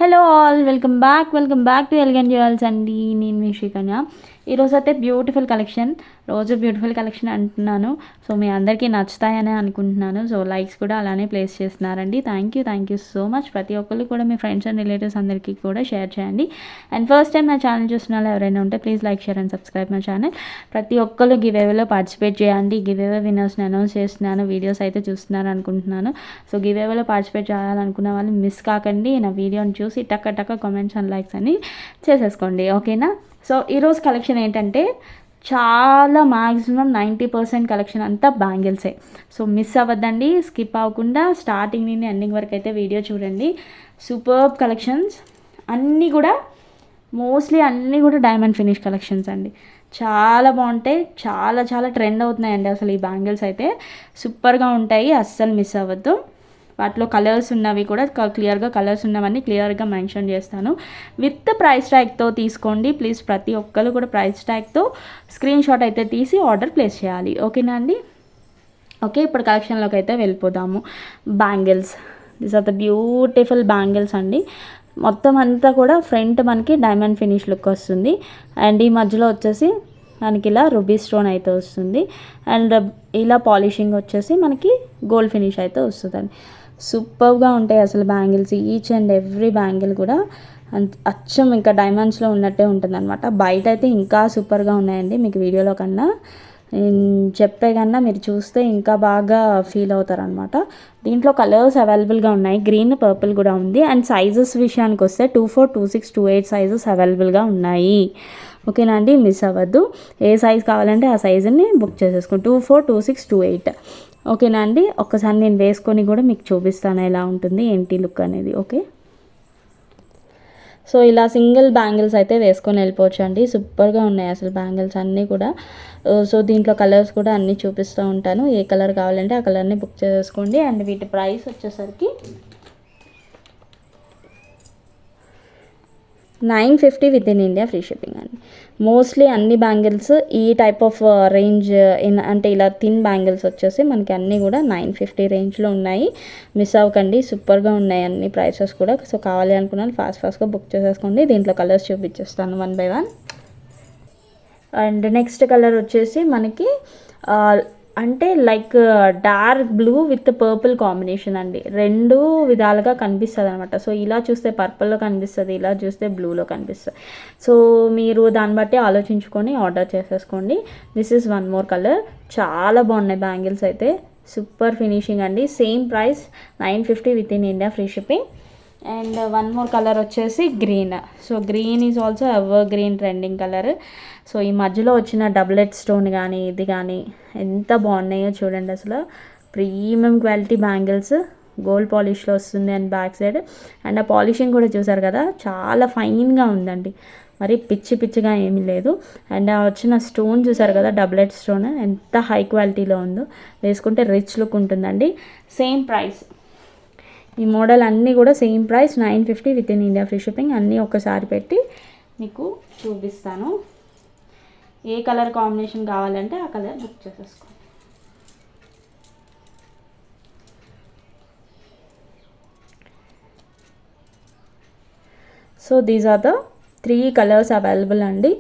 Hello all, welcome back to elegant jewels అండి. నేను మీ శ్రీకన్య. ఈరోజు అయితే బ్యూటిఫుల్ కలెక్షన్, రోజు బ్యూటిఫుల్ కలెక్షన్ అంటున్నాను. సో మీ అందరికీ నచ్చుతాయని అనుకుంటున్నాను. సో లైక్స్ కూడా అలానే ప్లేస్ చేస్తున్నారండి. Thank you so much. ప్రతి ఒక్కరు కూడా మీ ఫ్రెండ్స్ అండ్ రిలేటివ్స్ అందరికీ కూడా షేర్ చేయండి. అండ్ ఫస్ట్ టైం నా ఛానల్ చూసిన వాళ్ళు ఎవరైనా ఉంటే please like, share and subscribe my channel. ప్రతి ఒక్కరు గివేవేలో పార్టిసిపేట్ చేయండి. గివేవే విన్నర్స్ని అనౌన్స్ చేస్తున్నాను. వీడియోస్ అయితే చూస్తున్నారు అనుకుంటున్నాను. సో గివేవేలో పార్టిసిపేట్ చేయాలనుకున్న వాళ్ళు మిస్ కాకండి. నా వీడియోని చూసి టక్క కామెంట్స్ అండ్ లైక్స్ అని చేసేసుకోండి, ఓకేనా. సో ఈరోజు కలెక్షన్ ఏంటంటే చాలా మ్యాక్సిమం 90% కలెక్షన్ అంతా బ్యాంగిల్సే. సో మిస్ అవ్వద్దండి, స్కిప్ అవ్వకుండా స్టార్టింగ్ నుండి ఎండింగ్ వరకు అయితే వీడియో చూడండి. సూపర్బ్ కలెక్షన్స్ అన్నీ కూడా, మోస్ట్లీ అన్నీ కూడా డైమండ్ ఫినిష్ కలెక్షన్స్ అండి. చాలా బాగుంటాయి, చాలా ట్రెండ్ అవుతున్నాయండి. అసలు ఈ బ్యాంగిల్స్ అయితే సూపర్గా ఉంటాయి, అస్సలు మిస్ అవ్వద్దు. వాటిలో కలర్స్ ఉన్నవి కూడా క్లియర్గా, కలర్స్ ఉన్నవన్నీ క్లియర్గా మెన్షన్ చేస్తాను. విత్ ప్రైస్ ట్యాగ్తో తీసుకోండి ప్లీజ్. ప్రతి ఒక్కరు కూడా ప్రైస్ ట్యాగ్తో స్క్రీన్ షాట్ అయితే తీసి ఆర్డర్ ప్లేస్ చేయాలి, ఓకేనా అండి. ఓకే, ఇప్పుడు కలెక్షన్లోకి అయితే వెళ్ళిపోదాము. Bangles, this are the beautiful bangles అండి. మొత్తం అంతా కూడా ఫ్రంట్ మనకి డైమండ్ ఫినిష్ లుక్ వస్తుంది. అండ్ ఈ మధ్యలో వచ్చేసి మనకి ఇలా రూబీ స్టోన్ అయితే వస్తుంది. అండ్ ఇలా పాలిషింగ్ వచ్చేసి మనకి గోల్డ్ ఫినిష్ అయితే వస్తుందండి. సూపర్గా ఉంటాయి అసలు bangles. Each and every bangle కూడా అచ్చం ఇంకా డైమండ్స్లో ఉన్నట్టే ఉంటుంది అనమాట. బయట అయితే ఇంకా సూపర్గా ఉన్నాయండి. మీకు వీడియోలో కన్నా చెప్పే కన్నా మీరు చూస్తే ఇంకా బాగా ఫీల్ అవుతారనమాట. దీంట్లో కలర్స్ అవైలబుల్గా ఉన్నాయి, గ్రీన్, పర్పుల్ కూడా ఉంది. అండ్ సైజెస్ విషయానికి వస్తే 24, 26, 28 సైజెస్ అవైలబుల్గా ఉన్నాయి, ఓకేనా అండి. మిస్ అవ్వద్దు. ఏ సైజ్ కావాలంటే ఆ సైజుని బుక్ చేసేసుకోండి. 24, 26, 28, ఓకేనా అండి. ఒక్కసారి నేను వేసుకొని కూడా మీకు చూపిస్తాను ఎలా ఉంటుంది ఏంటి లుక్ అనేది, ఓకే. సో ఇలా సింగిల్ బ్యాంగిల్స్ అయితే వేసుకొని వెళ్ళిపోవచ్చు అండి. సూపర్గా ఉన్నాయి అసలు బ్యాంగిల్స్ అన్నీ కూడా. సో దీంట్లో కలర్స్ కూడా అన్నీ చూపిస్తూ ఉంటాను. ఏ కలర్ కావాలంటే ఆ కలర్ని బుక్ చేసుకోండి. అండ్ వీటి ప్రైస్ వచ్చేసరికి 950 within India free shipping అండి. మోస్ట్లీ అన్ని బ్యాంగిల్స్ ఈ టైప్ ఆఫ్ రేంజ్ అంటే ఇలా థిన్ బ్యాంగిల్స్ వచ్చేసి మనకి అన్నీ కూడా 950 రేంజ్లో ఉన్నాయి. మిస్ అవ్వకండి, సూపర్గా ఉన్నాయి అన్ని ప్రైసెస్ కూడా. సో కావాలి అనుకున్నాను ఫాస్ట్గా బుక్ చేసేసుకోండి. దీంట్లో కలర్స్ చూపించేస్తాను 1 by 1. అండ్ నెక్స్ట్ కలర్ వచ్చేసి మనకి అంటే like dark blue with purple combination అండి. రెండు విధాలుగా కనిపిస్తుంది అనమాట. సో ఇలా చూస్తే పర్పుల్లో కనిపిస్తుంది, ఇలా చూస్తే బ్లూలో కనిపిస్తుంది. సో మీరు దాన్ని బట్టి ఆలోచించుకొని ఆర్డర్ చేసేసుకోండి. This is 1 more colour. చాలా బాగున్నాయి బ్యాంగిల్స్ అయితే, సూపర్ ఫినిషింగ్ అండి. Same price 950 within India free shipping. And 1 more colour వచ్చేసి green. So green is also evergreen trending colour. సో ఈ మధ్యలో వచ్చిన డబులెట్ స్టోన్ కానీ ఇది కానీ ఎంత బాగున్నాయో చూడండి అసలు. ప్రీమియం క్వాలిటీ బ్యాంగిల్స్, గోల్డ్ పాలిష్లో వస్తుంది అండ్ బ్యాక్ సైడ్. అండ్ ఆ పాలిషింగ్ కూడా చూసారు కదా, చాలా ఫైన్గా ఉందండి, మరి పిచ్చిగా ఏమీ లేదు. అండ్ ఆ వచ్చిన స్టోన్ చూసారు కదా, డబులెట్ స్టోన్ ఎంత హై క్వాలిటీలో ఉందో. వేసుకుంటే రిచ్ లుక్ ఉంటుందండి. సేమ్ ప్రైస్, ఈ మోడల్ అన్నీ కూడా same price 950 within India free shipping. అన్నీ ఒకసారి పెట్టి మీకు చూపిస్తాను. ఏ కలర్ కాంబినేషన్ కావాలంటే ఆ కలర్ బుక్ చేసేసుకోండి. So these are the 3 colours available అండి.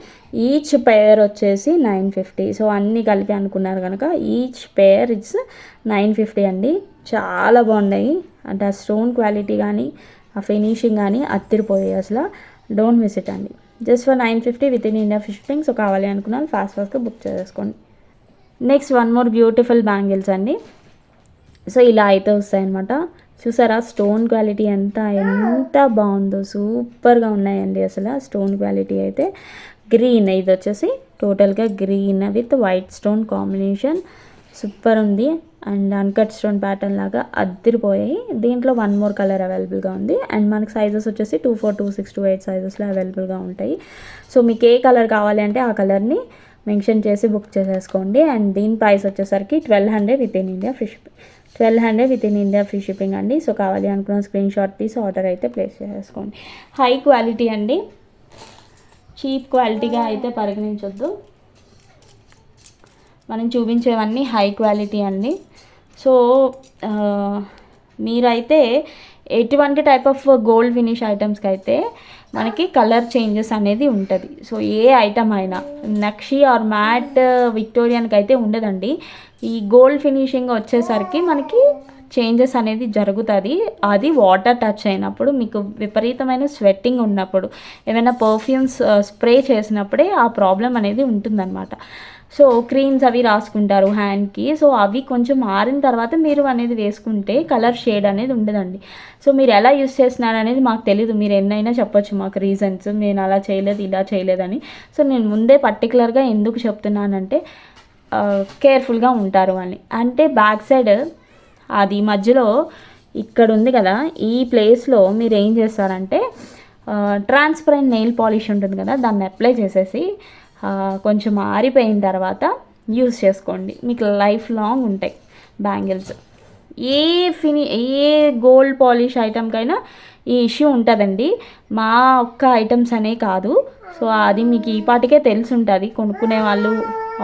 ఈచ్ పేర్ వచ్చేసి 950. సో అన్నీ కలిపి అనుకున్నారు కనుక ఈచ్ పేర్ ఇట్స్ 950 అండి. చాలా బాగున్నాయి. అంటే ఆ స్టోన్ క్వాలిటీ కానీ ఆ ఫినిషింగ్ కానీ అత్తిరిపోయాయి అసలు. డోంట్ మిస్ ఇట్ అండి. Just for 950 within India shipping. So కావాలి అనుకున్నాను ఫాస్ట్గా బుక్ చేసుకోండి. నెక్స్ట్ 1 more బ్యూటిఫుల్ బ్యాంగిల్స్ అండి. సో ఇలా అయితే వస్తాయన్నమాట. చూసారా స్టోన్ క్వాలిటీ ఎంత బాగుందో, సూపర్గా ఉన్నాయండి అసలు స్టోన్ క్వాలిటీ అయితే. గ్రీన్, ఇది వచ్చేసి టోటల్గా green with white stone combination, super ఉంది. అండ్ అన్కట్ స్టోన్ ప్యాటర్న్ లాగా అద్దరిపోయాయి. దీంట్లో 1 more కలర్ అవైలబుల్గా ఉంది. అండ్ మనకి సైజెస్ వచ్చేసి 24, 26, 28 సైజెస్లో అవైలబుల్గా ఉంటాయి. సో మీకు ఏ కలర్ కావాలి అంటే ఆ కలర్ని మెన్షన్ చేసి బుక్ చేసేసుకోండి. అండ్ దీని ప్రైస్ వచ్చేసరికి 1200 within India free shipping. 1200 within India free shipping అండి. సో కావాలి అనుకున్న స్క్రీన్ షాట్ తీసి ఆర్డర్ అయితే ప్లేస్ చేసేసుకోండి. హై క్వాలిటీ అండి, చీప్ క్వాలిటీగా అయితే పరిగణించొద్దు. మనం చూపించేవన్నీ హై క్వాలిటీ అండి. సో మీరైతే ఎటువంటి టైప్ ఆఫ్ గోల్డ్ ఫినిష్ ఐటమ్స్కి అయితే మనకి కలర్ చేంజెస్ అనేది ఉంటుంది. సో ఏ ఐటమ్ అయినా నక్షి ఆర్ మ్యాట్ విక్టోరియన్కి అయితే ఉండదండి. ఈ గోల్డ్ ఫినిషింగ్ వచ్చేసరికి మనకి చేంజెస్ అనేది జరుగుతుంది. అది వాటర్ టచ్ అయినప్పుడు, మీకు విపరీతమైన స్వెట్టింగ్ ఉన్నప్పుడు, ఏమైనా పర్ఫ్యూమ్స్ స్ప్రే చేసినప్పుడే ఆ ప్రాబ్లం అనేది ఉంటుందన్నమాట. సో క్రీమ్స్ అవి రాసుకుంటారు హ్యాండ్కి. సో అవి కొంచెం మారిన తర్వాత మీరు అనేది వేసుకుంటే కలర్ షేడ్ అనేది ఉండదండి. సో మీరు ఎలా యూస్ చేస్తున్నారు అనేది మాకు తెలీదు. మీరు ఎన్నైనా చెప్పొచ్చు మాకు రీజన్స్, నేను అలా చేయలేదు ఇలా చేయలేదని. సో నేను ముందే పర్టికులర్గా ఎందుకు చెప్తున్నానంటే కేర్ఫుల్గా ఉంటారు అని. అంటే బ్యాక్ సైడ్ అది మధ్యలో ఇక్కడ ఉంది కదా, ఈ ప్లేస్లో మీరు ఏం చేస్తారంటే ట్రాన్స్పరెంట్ నెయిల్ పాలిష్ ఉంటుంది కదా, దాన్ని అప్లై చేసేసి కొంచెం ఆరిపోయిన తర్వాత యూస్ చేసుకోండి. మీకు లైఫ్ లాంగ్ ఉంటాయి బ్యాంగిల్స్. ఏ గోల్డ్ పాలిష్ ఐటమ్కైనా ఈ ఇష్యూ ఉంటుందండి. మా ఒక్క ఐటమ్స్ అనే కాదు. సో అది మీకు ఈ పాటికే తెలిసి ఉంటుంది, కొనుక్కునే వాళ్ళు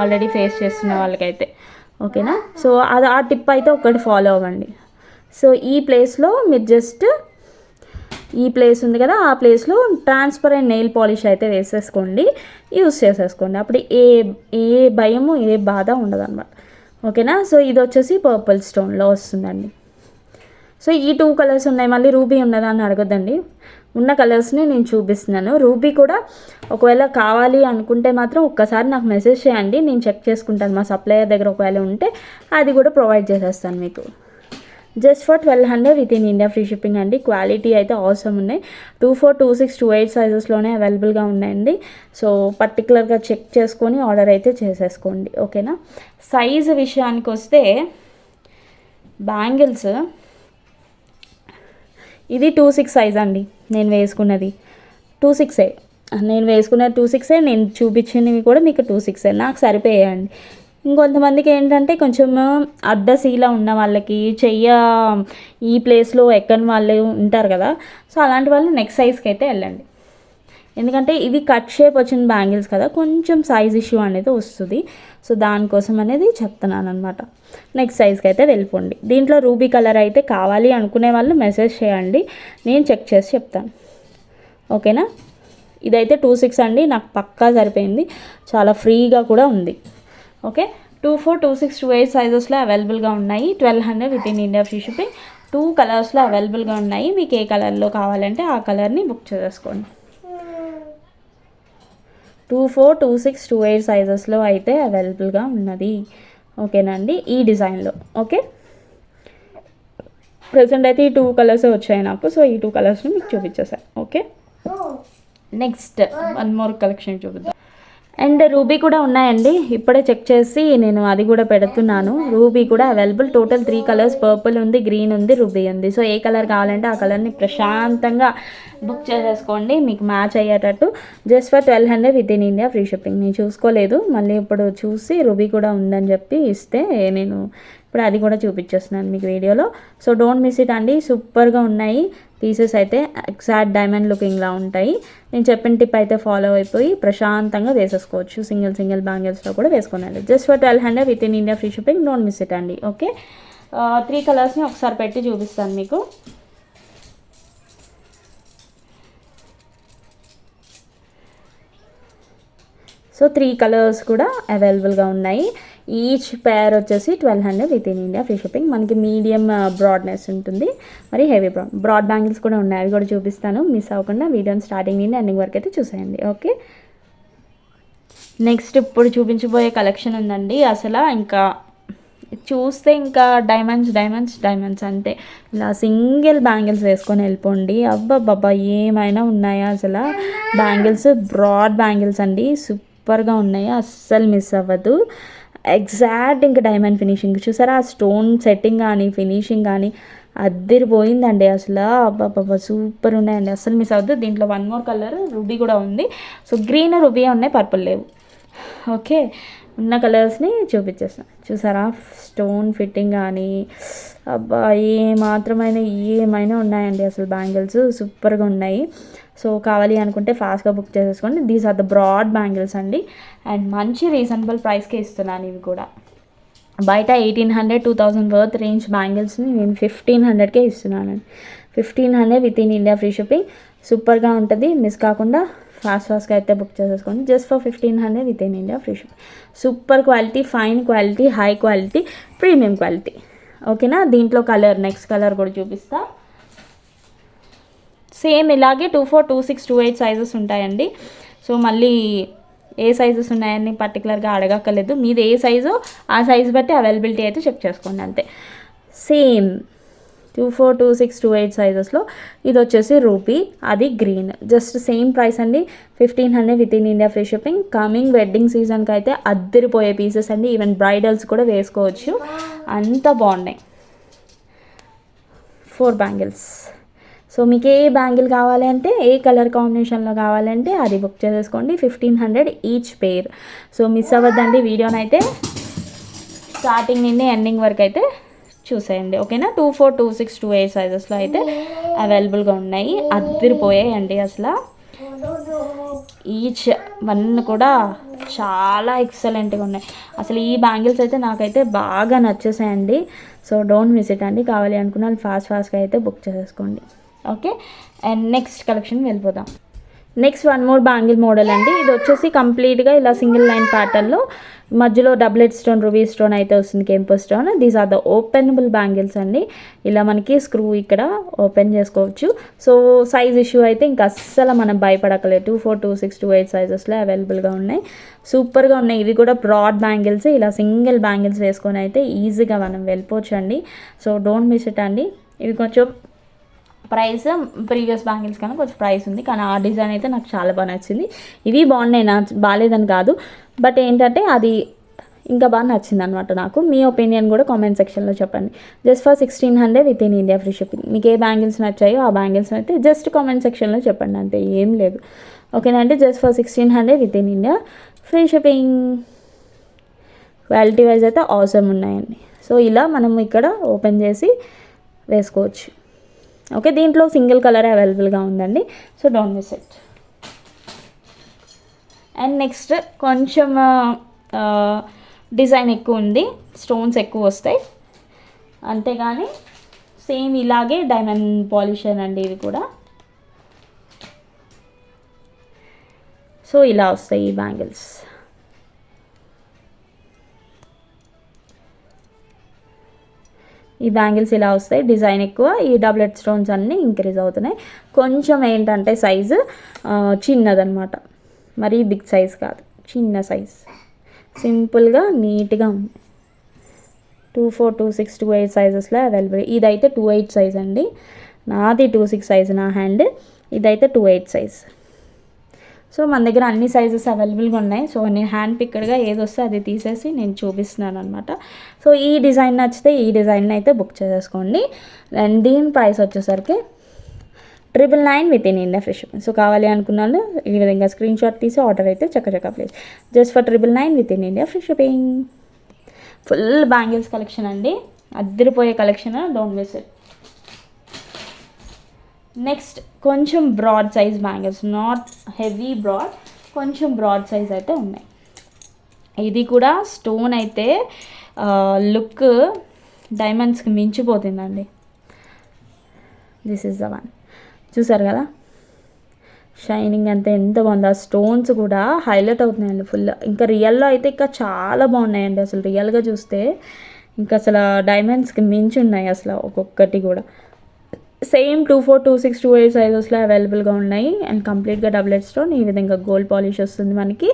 ఆల్రెడీ ఫేస్ చేస్తున్న వాళ్ళకైతే. ఓకేనా? సో అది ఆ టిప్ అయితే ఒకటి ఫాలో అవ్వండి. సో ఈ ప్లేస్లో మీరు జస్ట్ ఈ ప్లేస్ ఉంది కదా, ఆ ప్లేస్లో ట్రాన్స్పరెంట్ నెయిల్ పాలిష్ అయితే వేసేసుకోండి, యూస్ చేసేసుకోండి. అప్పుడు ఏ భయము ఏ బాధ ఉండదు అనమాట. ఓకేనా? సో ఇది వచ్చేసి పర్పుల్ స్టోన్లో వస్తుందండి. సో ఈ 2 కలర్స్ ఉన్నాయి. మళ్ళీ రూబీ ఉన్నదా అని అడగద్దండి, ఉన్న కలర్స్ని నేను చూపిస్తున్నాను. రూబీ కూడా ఒకవేళ కావాలి అనుకుంటే మాత్రం ఒక్కసారి నాకు మెసేజ్ చేయండి, నేను చెక్ చేసుకుంటాను. మా సప్లయర్ దగ్గర ఒకవేళ ఉంటే అది కూడా ప్రొవైడ్ చేసేస్తాను మీకు. Just for 1200 within India free shipping అండి. క్వాలిటీ అయితే అవసరం ఉన్నాయి. 24, 26, 28 సైజెస్లోనే అవైలబుల్గా ఉన్నాయండి. సో పర్టికులర్గా చెక్ చేసుకొని ఆర్డర్ అయితే చేసేసుకోండి. ఓకేనా? సైజు విషయానికి వస్తే బ్యాంగిల్స్ ఇది 26 సైజ్ అండి. నేను వేసుకున్నది 26. నేను వేసుకున్నది 26. నేను చూపించినవి కూడా మీకు 26 నాకు సరిపోయాయండి. ఇంకొంతమందికి ఏంటంటే కొంచెం అడ్డసీలా ఉన్న వాళ్ళకి, ఈ ప్లేస్లో ఎక్కని వాళ్ళు ఉంటారు కదా, సో అలాంటి వాళ్ళు నెక్స్ట్ సైజ్కి అయితే వెళ్ళండి. ఎందుకంటే ఇవి కట్ షేప్ వచ్చిన బ్యాంగిల్స్ కదా, కొంచెం సైజ్ ఇష్యూ అనేది వస్తుంది. సో దానికోసం అనేది చెప్తున్నాను అనమాట. నెక్స్ట్ సైజ్కి అయితే వెళ్ళిపోండి. దీంట్లో రూబీ కలర్ అయితే కావాలి అనుకునే వాళ్ళు మెసేజ్ చేయండి, నేను చెక్ చేసి చెప్తాను. ఓకేనా? ఇదైతే 26 అండి, నాకు పక్కా సరిపోయింది, చాలా ఫ్రీగా కూడా ఉంది. ఓకే, 24, 26, 28 సైజెస్లో అవైలబుల్గా ఉన్నాయి. 1200 within India free shipping. 2 కలర్స్లో అవైలబుల్గా ఉన్నాయి. మీకు ఏ కలర్లో కావాలంటే ఆ కలర్ని బుక్ చేసుకోండి. 24, 26, 28 సైజెస్లో అయితే అవైలబుల్గా ఉన్నది. ఓకేనా అండి, ఈ డిజైన్లో. ఓకే, ప్రజెంట్ అయితే ఈ 2 కలర్స్ వచ్చాయి నాకు. సో ఈ 2 కలర్స్ని మీకు చూపించేసాను. Okay, next one more collection చూపిద్దాం. అండ్ రూబీ కూడా ఉన్నాయండి, ఇప్పుడే చెక్ చేసి నేను అది కూడా పెడుతున్నాను. రూబీ కూడా అవైలబుల్. టోటల్ 3 కలర్స్, పర్పుల్ ఉంది, గ్రీన్ ఉంది, రూబీ ఉంది. సో ఏ కలర్ కావాలంటే ఆ కలర్ని ప్రశాంతంగా బుక్ చేసేసుకోండి, మీకు మ్యాచ్ అయ్యేటట్టు. Just for 1200 within India free shipping. నేను చూసుకోలేదు, మళ్ళీ ఇప్పుడు చూసి రూబీ కూడా ఉందని చెప్పి ఇస్తే నేను ఇప్పుడు అది కూడా చూపించేస్తున్నాను మీకు వీడియోలో. సో డోంట్ మిస్ ఇట్ అండి, సూపర్గా ఉన్నాయి పీసెస్ అయితే. ఎగ్జాక్ట్ డైమండ్ లుకింగ్లా ఉంటాయి. నేను చెప్పిన టిప్ అయితే ఫాలో అయిపోయి ప్రశాంతంగా వేసేసుకోవచ్చు. సింగిల్ బ్యాంగిల్స్లో కూడా వేసుకోనండి. Just for 1200 within India free shipping. Don't miss it అండి. ఓకే, 3 కలర్స్ని ఒకసారి పెట్టి చూపిస్తాను మీకు. సో 3 కలర్స్ కూడా అవైలబుల్గా ఉన్నాయి. ఈచ్ పేర్ వచ్చేసి 1200 within India free shipping. మనకి మీడియం బ్రాడ్నెస్ ఉంటుంది, మరి హెవీ బ్రాడ్ బ్యాంగిల్స్ కూడా ఉన్నాయి, అవి కూడా చూపిస్తాను. మిస్ అవ్వకుండా వీడియోని స్టార్టింగ్ నుండి ఎండింగ్ వరకు అయితే చూసేయండి. ఓకే, నెక్స్ట్ ఇప్పుడు చూపించబోయే కలెక్షన్ ఉందండి. అసలు ఇంకా చూస్తే ఇంకా డైమండ్స్ అంతే. ఇలా సింగిల్ బ్యాంగిల్స్ వేసుకొని వెళ్ళిపోండి. అబ్బబ్బబ్బా ఏమైనా ఉన్నాయా అసలు బ్యాంగిల్స్. బ్రాడ్ బ్యాంగిల్స్ అండి, సూపర్గా ఉన్నాయి, అస్సలు మిస్ అవ్వదు. ఎగ్జాక్ట్ ఇంకా డైమండ్ ఫినిషింగ్ చూసారా, ఆ స్టోన్ సెట్టింగ్ కానీ ఫినిషింగ్ కానీ అద్దరిపోయిందండి అసలు. అబ్బాబ్బా సూపర్ ఉన్నాయండి, అస్సలు మిస్ అవ్వద్దు. దీంట్లో వన్ మోర్ కలర్ రూబీ కూడా ఉంది. సో గ్రీన్ రూబీ ఉన్నాయి, పర్పుల్ లేవు. ఓకే, ఉన్న కలర్స్ని చూపించేస్తాను. చూసారా స్టోన్ ఫిట్టింగ్ కానీ, అబ్బా ఏమైనా ఉన్నాయండి అసలు బ్యాంగిల్స్ సూపర్గా ఉన్నాయి. సో కావాలి అనుకుంటే ఫాస్ట్గా బుక్ చేసేసుకోండి. These are the broad bangles అండి, అండ్ మంచి రీజనబుల్ ప్రైస్కే ఇస్తున్నాను. ఇవి కూడా బయట 1800, 2000 వర్త్ రేంజ్ బ్యాంగిల్స్ని నేను 1500కే ఇస్తున్నానండి. 1500 with in India free shipping. సూపర్గా ఉంటుంది, మిస్ కాకుండా ఫాస్ట్గా అయితే బుక్ చేసేసుకోండి. Just for 1500 with in India free shipping. Super quality, fine quality, high quality, premium quality. ఓకేనా. దీంట్లో నెక్స్ట్ కలర్ కూడా చూపిస్తా. సేమ్ ఇలాగే 24, 26, 28 సైజెస్ ఉంటాయండి. సో మళ్ళీ ఏ సైజెస్ ఉన్నాయని పర్టికులర్గా అడగక్కర్లేదు. మీది ఏ సైజు ఆ సైజు బట్టి అవైలబిలిటీ అయితే చెక్ చేసుకోండి అంతే. సేమ్ 24, 26, 28 సైజెస్లో ఇది వచ్చేసి రూపీ, అది గ్రీన్. జస్ట్ సేమ్ ప్రైస్ అండి, 1500 with in India free shipping. Coming wedding సీజన్కి అయితే అద్దరిపోయే పీసెస్ అండి. ఈవెన్ బ్రైడల్స్ కూడా వేసుకోవచ్చు, అంత బాగున్నాయి. 4 బ్యాంగిల్స్. సో మీకు ఏ బ్యాంగిల్ కావాలి అంటే, ఏ కలర్ కాంబినేషన్లో కావాలంటే అది బుక్ చేసేసుకోండి. 1500 ఈచ్ పేర్. సో మిస్ అవ్వద్దండి వీడియోనైతే, స్టార్టింగ్ నుండి ఎండింగ్ వరకు అయితే చూసేయండి. ఓకేనా. 24, 26, 28 సైజెస్లో అయితే అవైలబుల్గా ఉన్నాయి. అద్దరిపోయాయండి అసలు. ఈచ్ వన్ కూడా చాలా ఎక్సలెంట్గా ఉన్నాయి. అసలు ఈ బ్యాంగిల్స్ అయితే నాకైతే బాగా నచ్చేసాయండి. సో డోంట్ మిస్ ఇట్ అండి. కావాలి అనుకున్న ఫాస్ట్గా అయితే బుక్ చేసేసుకోండి. ఓకే. అండ్ నెక్స్ట్ కలెక్షన్ వెళ్ళిపోదాం. Next one more bangle model అండి. ఇది వచ్చేసి కంప్లీట్గా ఇలా సింగిల్ లైన్ ప్యాటర్న్లో మధ్యలో డబులెట్ స్టోన్, రూబీ స్టోన్ అయితే వస్తుంది, కెంపు stone. These are the openable bangles అండి. ఇలా మనకి స్క్రూ ఇక్కడ ఓపెన్ చేసుకోవచ్చు. సో సైజ్ ఇష్యూ అయితే ఇంకా అస్సలు మనం భయపడకలేదు. 24, 26, 28 సైజెస్లో అవైలబుల్గా ఉన్నాయి. సూపర్గా ఉన్నాయి. ఇవి కూడా బ్రాడ్ బ్యాంగిల్స్. ఇలా సింగిల్ బ్యాంగిల్స్ వేసుకొని అయితే ఈజీగా మనం వెళ్ళిపోవచ్చు అండి. సో డోంట్ మిస్ ఇట్ అండి. ఇవి కొంచెం ప్రైస్ ప్రీవియస్ బ్యాంగిల్స్ కన్నా కొంచెం ప్రైస్ ఉంది, కానీ ఆ డిజైన్ అయితే నాకు చాలా బాగా నచ్చింది. ఇవి బాగున్నాయి, బాగాలేదని కాదు, బట్ ఏంటంటే అది ఇంకా బాగా నచ్చింది అనమాట నాకు. మీ ఒపీనియన్ కూడా కామెంట్ సెక్షన్లో చెప్పండి. Just for 1600 with in India free shipping. మీకు ఏ బ్యాంగిల్స్ నచ్చాయో ఆ బ్యాంగిల్స్ అయితే జస్ట్ కామెంట్ సెక్షన్లో చెప్పండి అంతే, ఏం లేదు. ఓకేనా అండి. Just for 1600 with in India free shipping. Quality wise అయితే ఆసమ్ ఉన్నాయండి. సో ఇలా మనం ఇక్కడ ఓపెన్ చేసి వేసుకోవచ్చు. ఓకే. దీంట్లో సింగిల్ కలర్ అవైలబుల్గా ఉందండి. So don't miss it. And next కొంచెం డిజైన్ ఎక్కువ ఉంది, స్టోన్స్ ఎక్కువ వస్తాయి, అంతేగాని సేమ్ ఇలాగే డైమండ్ పాలిషన్ అండి ఇవి కూడా. సో ఇలా వస్తాయి ఈ బ్యాంగిల్స్. ఈ బ్యాంగిల్స్ ఇలా వస్తాయి, డిజైన్ ఎక్కువ, ఈ డబులెట్ స్టోన్స్ అన్నీ ఇంక్రీజ్ అవుతున్నాయి. కొంచెం ఏంటంటే సైజు చిన్నదనమాట, మరీ బిగ్ సైజ్ కాదు, చిన్న సైజ్, సింపుల్గా నీట్గా ఉంది. 24, 26, 28 సైజెస్లో అవైలబుల్. ఇదైతే 28 సైజ్ అండి, నాది 26 సైజ్ నా హ్యాండ్, ఇదైతే 28 సైజ్. సో మన దగ్గర అన్ని సైజెస్ అవైలబుల్గా ఉన్నాయి. సో నేను హ్యాండ్ పిక్డ్గా ఏది వస్తే అది తీసేసి నేను చూపిస్తున్నాను అనమాట. సో ఈ డిజైన్ నచ్చితే ఈ డిజైన్ అయితే బుక్ చేసేసుకోండి. అండ్ దీని ప్రైస్ వచ్చేసరికి 999 within India free shipping. So కావాలి అనుకున్నాను ఈ విధంగా స్క్రీన్ షాట్ తీసి ఆర్డర్ అయితే చక్కచక్క place. Just for 999 within India free shipping. Full bangles collection అండి, అద్దరిపోయే collection, don't miss it. Next కొంచెం broad size bangles, not heavy broad, కొంచెం బ్రాడ్ సైజ్ అయితే ఉన్నాయి. ఇది కూడా స్టోన్ అయితే లుక్ డైమండ్స్కి మించిపోతుందండి. This is the one. చూసారు కదా షైనింగ్ అంతా ఎంత బాగుంది. ఆ స్టోన్స్ కూడా హైలైట్ అవుతున్నాయండి ఫుల్. ఇంకా రియల్లో అయితే ఇంకా చాలా బాగున్నాయండి. అసలు రియల్గా చూస్తే ఇంకా అసలు డైమండ్స్కి మించి ఉన్నాయి అసలు ఒక్కొక్కటి కూడా. సేమ్ 24, 26, 28 సైజెస్లో అవైలబుల్గా ఉన్నాయి. అండ్ కంప్లీట్గా డబులెట్ స్టోన్, ఈ విధంగా గోల్డ్ పాలిష్ వస్తుంది మనకి.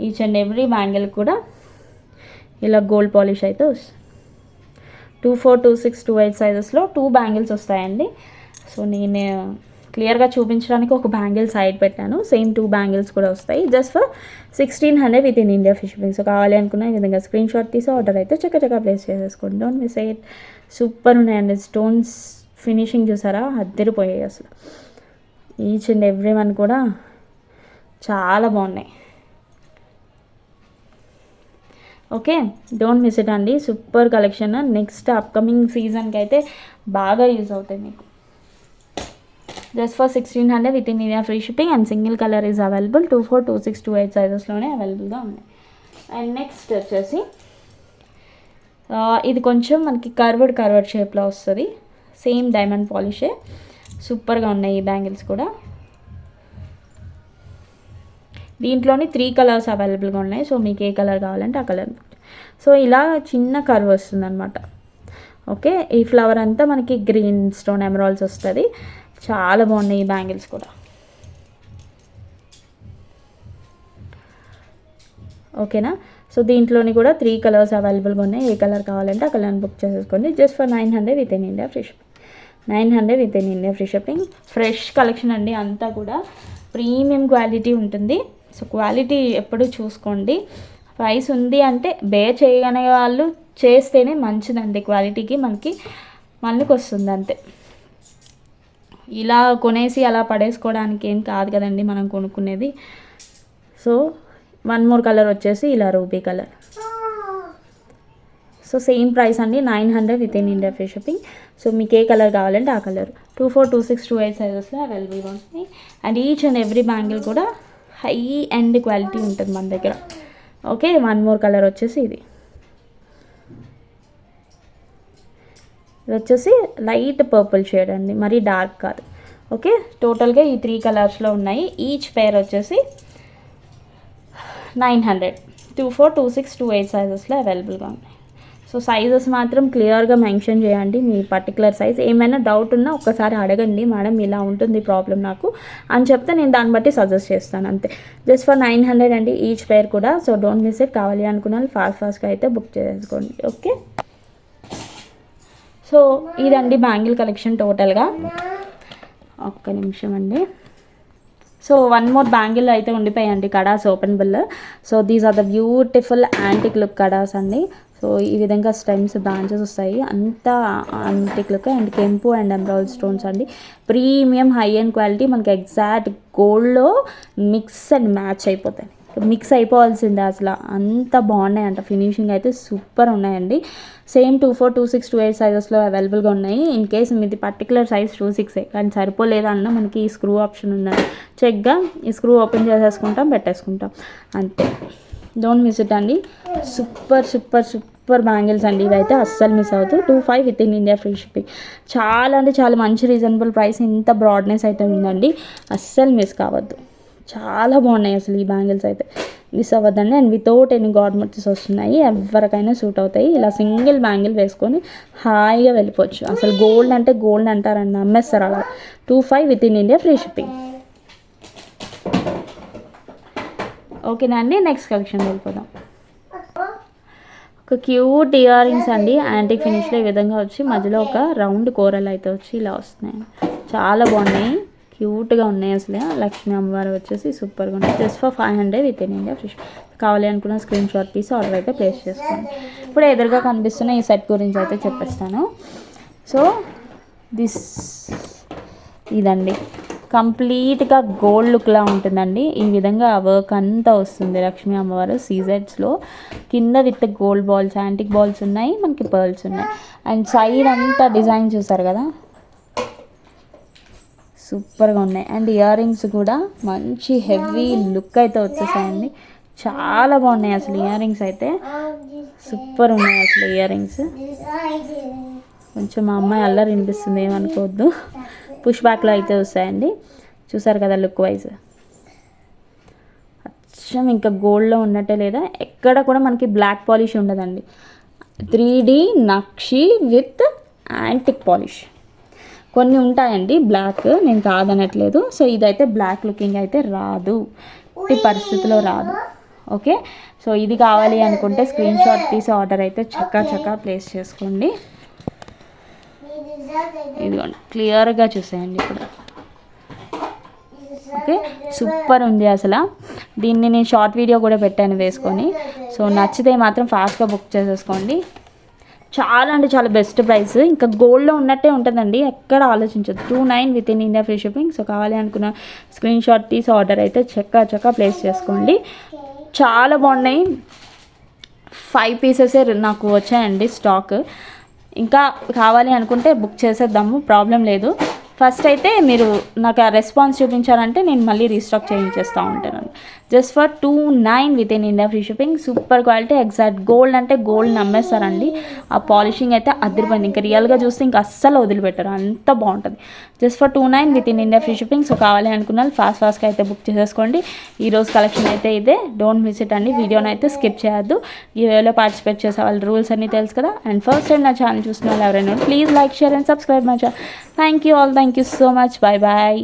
ఈచ్ అండ్ ఎవ్రీ బ్యాంగిల్ కూడా ఇలా గోల్డ్ పాలిష్ అయితే వస్తుంది. 24, 26, 28 సైజెస్లో 2 బ్యాంగిల్స్ వస్తాయండి. సో నేను క్లియర్గా చూపించడానికి ఒక బ్యాంగిల్ సైడ్ పెట్టాను, సేమ్ 2 బ్యాంగిల్స్ కూడా వస్తాయి. Just for 1600 with in India free shipping. So కావాలి అనుకున్న ఈ విధంగా స్క్రీన్ షాట్ తీసి ఆర్డర్ అయితే చక్కచక్క ప్లేస్ చేసేసుకోండి. Don't miss it. సూపర్ ఉన్నాయండి స్టోన్స్ ఫినిషింగ్, చూసారా అద్దరిపోయాయి అసలు. ఈచ్ అండ్ ఎవ్రీ వన్ కూడా చాలా బాగున్నాయి. ఓకే, డోంట్ మిస్ ఇట్ అండి. Super collection. నెక్స్ట్ అప్కమింగ్ సీజన్కి అయితే బాగా యూజ్ అవుతాయి మీకు. Just for 1600 with in India free shipping. And single colour is available. 24, 26, 28 సైజెస్లోనే అవైలబుల్గా ఉన్నాయి. అండ్ నెక్స్ట్ వచ్చేసి ఇది కొంచెం మనకి కర్వ్డ్ షేప్లో వస్తుంది. సేమ్ డైమండ్ పాలిషే. సూపర్గా ఉన్నాయి ఈ బ్యాంగిల్స్ కూడా. దీంట్లోని 3 కలర్స్ అవైలబుల్గా ఉన్నాయి. సో మీకు ఏ కలర్ కావాలంటే ఆ కలర్. సో ఇలా చిన్న కర్వ్ వస్తుంది అనమాట. ఓకే, ఈ ఫ్లవర్ అంతా మనకి గ్రీన్ స్టోన్ ఎమరాల్డ్స్ వస్తుంది. చాలా బాగున్నాయి ఈ బ్యాంగిల్స్ కూడా. ఓకేనా. సో దీంట్లోని కూడా 3 కలర్స్ అవైలబుల్గా ఉన్నాయి. ఏ కలర్ కావాలంటే ఆ కలర్ని బుక్ చేసేసుకోండి. Just for 900 with in India free shipping. 900 with in India free shipping. Fresh collection అండి, అంతా కూడా ప్రీమియం క్వాలిటీ ఉంటుంది. సో క్వాలిటీ ఎప్పుడు చూసుకోండి. ప్రైస్ ఉంది అంటే బేర్ చేయగలిగే వాళ్ళు చేస్తేనే మంచిదండి. క్వాలిటీకి మనకి వస్తుంది అంతే. ఇలా కొనేసి అలా పడేసుకోవడానికి ఏం కాదు కదండి మనం కొనుక్కునేది. సో 1 మోర్ కలర్ వచ్చేసి ఇలా ruby colour. So same price అండి, 900 with in India free shipping. So మీకు ఏ కలర్ కావాలంటే ఆ కలర్. 24, 26, 28 సైజెస్లో అవైలబుల్గా ఉంటుంది. And each and every bangle కూడా హై అండ్ క్వాలిటీ ఉంటుంది మన దగ్గర. ఓకే, 1 మోర్ కలర్ వచ్చేసి ఇది వచ్చేసి లైట్ పర్పుల్ షేడ్ అండి, మరీ డార్క్ కాదు. ఓకే, టోటల్గా ఈ 3 కలర్స్లో ఉన్నాయి. ఈచ్ పేర్ వచ్చేసి 900. 24, 26, 28 సైజెస్లో అవైలబుల్గా ఉన్నాయి. సో సైజెస్ మాత్రం క్లియర్గా మెన్షన్ చేయండి, మీ పర్టికులర్ సైజ్. ఏమైనా డౌట్ ఉన్నా ఒక్కసారి అడగండి, మేడం ఇలా ఉంటుంది ప్రాబ్లం నాకు అని చెప్తే నేను దాన్ని బట్టి సజెస్ట్ చేస్తాను అంతే. జస్ట్ ఫర్ 900 అండి ఈచ్ పేర్ కూడా. So don't miss it. కావాలి అనుకున్న ఫాస్ట్గా అయితే బుక్ చేసుకోండి. ఓకే, సో ఇదండి బ్యాంగిల్ కలెక్షన్ టోటల్గా. ఒక్క నిమిషం అండి. సో 1 మోర్ బ్యాంగిల్ అయితే ఉండిపోయాయండి, kadas open bill. So these are the beautiful antique look kadas అండి. సో ఈ విధంగా స్టెమ్స్ బ్రాంచెస్ వస్తాయి, అంతా యాంటిక్ లుక్. అండ్ కెంపు అండ్ ఎమరాల్డ్ స్టోన్స్ అండి, ప్రీమియం హై అండ్ క్వాలిటీ. మనకి ఎగ్జాక్ట్ గోల్డ్లో మిక్స్ అండ్ మ్యాచ్ అయిపోతాయి. మిక్స్ అయిపోవాల్సిందే అసలు, అంత బాగున్నాయంట. ఫినిషింగ్ అయితే సూపర్ ఉన్నాయండి. సేమ్ 24, 26, 28 సైజెస్లో అవైలబుల్గా ఉన్నాయి. ఇన్ కేస్ మీది పర్టికులర్ సైజ్ 26 కానీ సరిపోలేదన్న మనకి ఈ స్క్రూ ఆప్షన్ ఉందండి. చెక్గా ఈ స్క్రూ ఓపెన్ చేసేసుకుంటాం, పెట్టేసుకుంటాం అంతే. డోంట్ మిస్ ఇట్ అండి. సూపర్ సూపర్ సూపర్ బ్యాంగిల్స్ అండి ఇవైతే, అస్సలు మిస్ అవుతుంది. 25 with in India free shipping. చాలా అంటే చాలా మంచి రీజనబుల్ ప్రైస్. ఇంత బ్రాడ్నెస్ అయితే ఉందండి, అస్సలు మిస్ కావద్దు. చాలా బాగున్నాయి అసలు ఈ బ్యాంగిల్స్ అయితే, మిస్ అవ్వద్దండి. And without any god motives వస్తున్నాయి, ఎవరికైనా సూట్ అవుతాయి. ఇలా సింగిల్ బ్యాంగిల్ వేసుకొని హాయిగా వెళ్ళిపోవచ్చు. అసలు గోల్డ్ అంటే గోల్డ్ అంటారండి, అమ్మేస్తారు అలా. 25 with in India free shipping. ఓకేనా అండి, నెక్స్ట్ కలెక్షన్ వెళ్ళిపోదాం. ఒక క్యూట్ ఇయర్ రింగ్స్ అండి, యాంటిక్ ఫినిష్లో ఈ విధంగా వచ్చి మధ్యలో ఒక రౌండ్ కూరలు అయితే వచ్చి ఇలా వస్తున్నాయి. చాలా బాగున్నాయి, క్యూట్గా ఉన్నాయి అసలు. లక్ష్మీ అమ్మవారు వచ్చేసి సూపర్గా ఉన్నాయి. Just for 500 with in India free. కావాలి అనుకున్న స్క్రీన్ షాట్ తీసి ఆర్డర్ అయితే ప్లేస్ చేసుకోండి. ఇప్పుడు ఎదురుగా కనిపిస్తున్న ఈ సెట్ గురించి అయితే చెప్పేస్తాను. సో ఇదండి కంప్లీట్గా గోల్డ్ లుక్లా ఉంటుందండి. ఈ విధంగా వర్క్ అంతా వస్తుంది లక్ష్మీ అమ్మవారు సీజెడ్స్లో. కింద with gold balls, antique balls ఉన్నాయి, మనకి పర్ల్స్ ఉన్నాయి. అండ్ సైడ్ అంతా డిజైన్ చూసారు కదా, సూపర్గా ఉన్నాయి. అండ్ ఇయర్ రింగ్స్ కూడా మంచి హెవీ లుక్ అయితే వచ్చేసాయండి, చాలా బాగున్నాయి అసలు. ఇయర్ రింగ్స్ అయితే సూపర్ ఉన్నాయి అసలు. ఇయర్ రింగ్స్ కొంచెం మా అమ్మాయి అల్లరి వినిపిస్తుంది, ఏమనుకోవద్దు. పుష్ బ్యాక్లో అయితే వస్తాయండి, చూసారు కదా లుక్ వైజ్. అచ్చం ఇంకా గోల్డ్లో ఉన్నట్టే లేదా, ఎక్కడ కూడా మనకి బ్లాక్ పాలిష్ ఉండదండి. 3D nakshi with antique polish. కొన్ని ఉంటాయండి బ్లాక్, నేను కాదనట్లేదు. సో ఇదైతే బ్లాక్ లుకింగ్ అయితే రాదు, ఈ పరిస్థితిలో రాదు. ఓకే, సో ఇది కావాలి అనుకుంటే స్క్రీన్ షాట్ తీసి ఆర్డర్ అయితే చక్కా ప్లేస్ చేసుకోండి. ఇదిగోండి క్లియర్గా చూసేయండి ఇప్పుడు. ఓకే, సూపర్ ఉంది అసలు. దీన్ని నేను షార్ట్ వీడియో కూడా పెట్టాను వేసుకొని. సో నచ్చితే మాత్రం ఫాస్ట్గా బుక్ చేసేసుకోండి. చాలా అంటే చాలా బెస్ట్ ప్రైస్, ఇంకా గోల్డ్లో ఉన్నట్టే ఉంటుందండి, ఎక్కడ ఆలోచించదు. 29 with in India free shipping. So కావాలి అనుకున్న స్క్రీన్ షాట్ తీసి ఆర్డర్ అయితే చక్కా ప్లేస్ చేసుకోండి. చాలా బాగున్నాయి. 5 పీసెసే నాకు వచ్చాయండి స్టాక్. ఇంకా కావాలి అనుకుంటే బుక్ చేసేద్దాము, ప్రాబ్లం లేదు. ఫస్ట్ అయితే మీరు నాకు ఆ రెస్పాన్స్ చూపించారంటే నేను మళ్ళీ రీస్టాక్ చేయించేస్తూ ఉంటాను. Just for 29 with in India free shipping. Super quality, exact gold అంటే గోల్డ్ నమ్మేస్తారండి. ఆ పాలిషింగ్ అయితే అదిరిపోయింది. ఇంకా రియల్గా చూస్తే ఇంకా అస్సలు వదిలిపెట్టారు, అంత బాగుంటుంది. Just for 29 with in India free shipping. So కావాలి అనుకున్నారు ఫాస్ట్గా అయితే బుక్ చేసేసుకోండి. ఈరోజు కలెక్షన్ అయితే ఇదే, డోంట్ మిస్ ఇట్ అండి. వీడియోని అయితే స్కిప్ చేయొద్దు. ఈ వేలో పార్టిసిపేట్ చేసే వాళ్ళ రూల్స్ అన్నీ తెలుసు కదా. అండ్ ఫస్ట్ టైం నా ఛానల్ చూసిన వాళ్ళు ఎవరైనా please like, share and subscribe my channel. Thank you all, thank you so much. Bye bye.